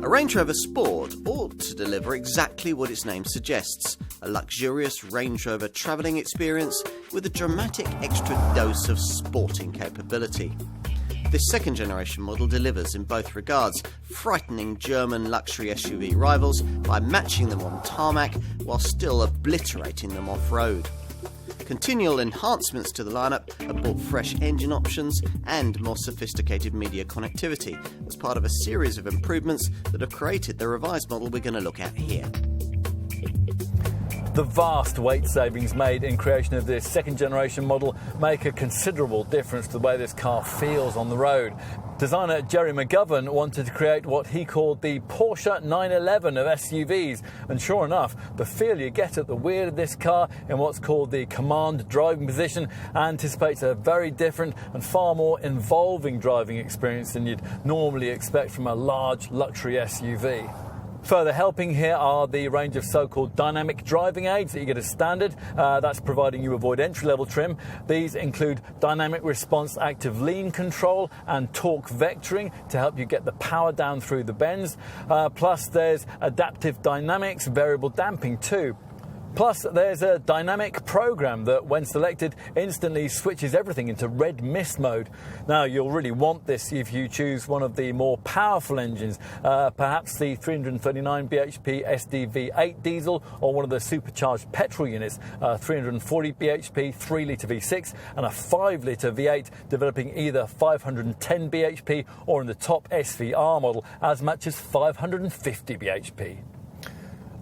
A Range Rover Sport ought to deliver exactly what its name suggests, a luxurious Range Rover travelling experience with a dramatic extra dose of sporting capability. This second generation model delivers in both regards, frightening German luxury SUV rivals by matching them on tarmac while still obliterating them off-road. Continual enhancements to the lineup have brought fresh engine options and more sophisticated media connectivity as part of a series of improvements that have created the revised model we're going to look at here. The vast weight savings made in creation of this second generation model make a considerable difference to the way this car feels on the road. Designer Jerry McGovern wanted to create what he called the Porsche 911 of SUVs, and sure enough, the feel you get at the wheel of this car in what's called the command driving position anticipates a very different and far more involving driving experience than you'd normally expect from a large luxury SUV. Further helping here are the range of so-called dynamic driving aids that you get as standard. That's providing you avoid entry-level trim. These include dynamic response active lean control and torque vectoring to help you get the power down through the bends. Plus there's adaptive dynamics, variable damping too. Plus, there's a dynamic program that, when selected, instantly switches everything into red mist mode. Now, you'll really want this if you choose one of the more powerful engines, perhaps the 339 bhp SDV8 diesel or one of the supercharged petrol units, 340 bhp 3-litre V6 and a 5-litre V8, developing either 510 bhp or in the top SVR model as much as 550 bhp.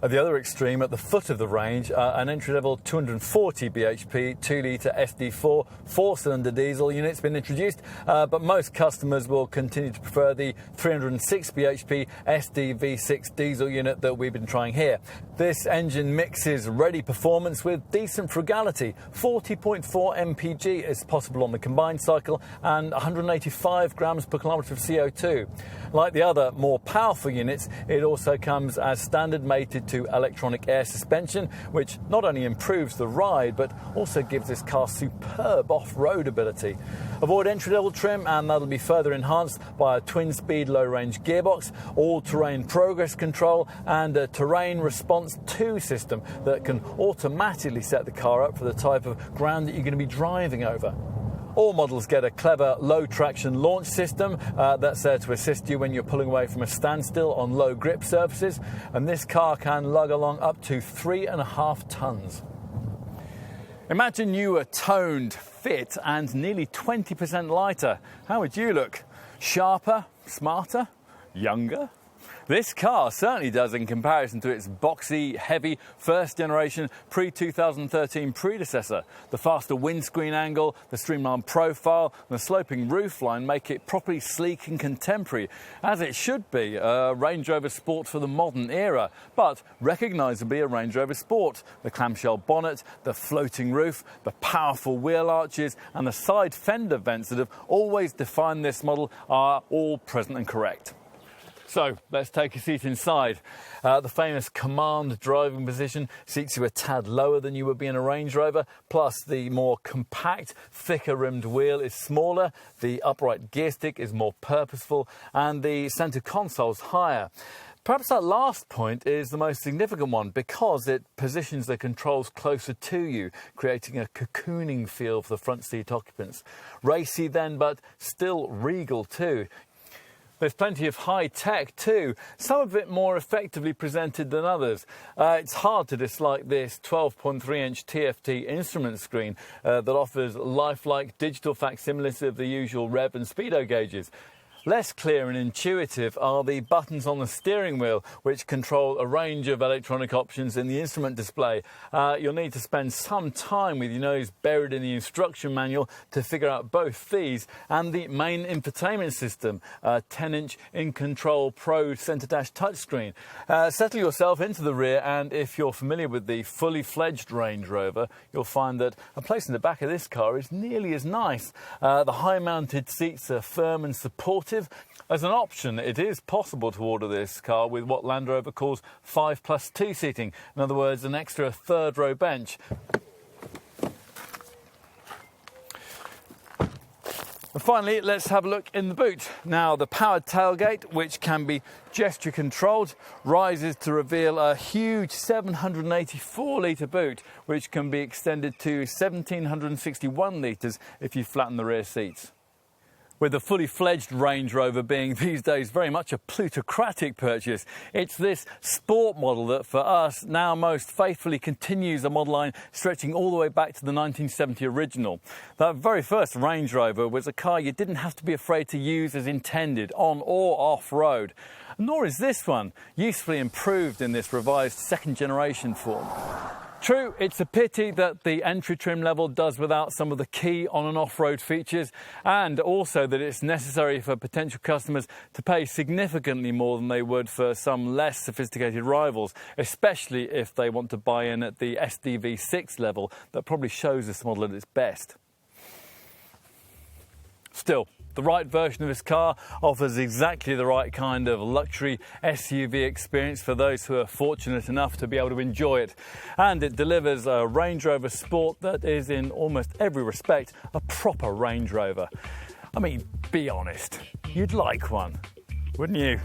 At the other extreme, at the foot of the range, an entry-level 240 bhp 2-litre SD4 4-cylinder diesel unit's been introduced, but most customers will continue to prefer the 306 bhp SDV6 diesel unit that we've been trying here. This engine mixes ready performance with decent frugality. 40.4 mpg is possible on the combined cycle and 185 grams per kilometre of CO2. Like the other more powerful units, it also comes as standard mated to electronic air suspension, which not only improves the ride but also gives this car superb off-road ability. Avoid entry-level trim, and that'll be further enhanced by a twin-speed low-range gearbox, all-terrain progress control and a terrain response 2 system that can automatically set the car up for the type of ground that you're going to be driving over. All models get a clever low-traction launch system that's there to assist you when you're pulling away from a standstill on low grip surfaces, and this car can lug along up to 3.5 tonnes. Imagine you were toned, fit and nearly 20% lighter. How would you look? Sharper? Smarter? Younger? This car certainly does in comparison to its boxy, heavy, first-generation pre-2013 predecessor. The faster windscreen angle, the streamlined profile and the sloping roofline make it properly sleek and contemporary, as it should be, a Range Rover Sport for the modern era, but recognisably a Range Rover Sport. The clamshell bonnet, the floating roof, the powerful wheel arches and the side fender vents that have always defined this model are all present and correct. So, let's take a seat inside. The famous command driving position seats you a tad lower than you would be in a Range Rover, plus the more compact, thicker rimmed wheel is smaller, the upright gear stick is more purposeful, and the centre console's higher. Perhaps that last point is the most significant one because it positions the controls closer to you, creating a cocooning feel for the front seat occupants. Racy then, but still regal too. There's plenty of high tech too, some of it more effectively presented than others. It's hard to dislike this 12.3-inch TFT instrument screen that offers lifelike digital facsimiles of the usual rev and speedo gauges. Less clear and intuitive are the buttons on the steering wheel, which control a range of electronic options in the instrument display. You'll need to spend some time with your nose buried in the instruction manual to figure out both these and the main infotainment system, a 10-inch In-Control Pro centre dash touchscreen. Settle yourself into the rear, and if you're familiar with the fully fledged Range Rover, you'll find that a place in the back of this car is nearly as nice. The high-mounted seats are firm and supportive. As an option, it is possible to order this car with what Land Rover calls 5+2 seating. In other words, an extra third row bench. And finally, let's have a look in the boot. Now, the powered tailgate, which can be gesture controlled, rises to reveal a huge 784-litre boot, which can be extended to 1,761 litres if you flatten the rear seats. With the fully fledged Range Rover being these days very much a plutocratic purchase, it's this sport model that for us now most faithfully continues a model line stretching all the way back to the 1970 original. That very first Range Rover was a car you didn't have to be afraid to use as intended, on or off-road. Nor is this one, usefully improved in this revised second generation form. True, it's a pity that the entry trim level does without some of the key on and off-road features, and also that it's necessary for potential customers to pay significantly more than they would for some less sophisticated rivals, especially if they want to buy in at the SDV6 level that probably shows this model at its best. Still, the right version of this car offers exactly the right kind of luxury SUV experience for those who are fortunate enough to be able to enjoy it. And it delivers a Range Rover Sport that is in almost every respect a proper Range Rover. I mean, be honest, you'd like one, wouldn't you?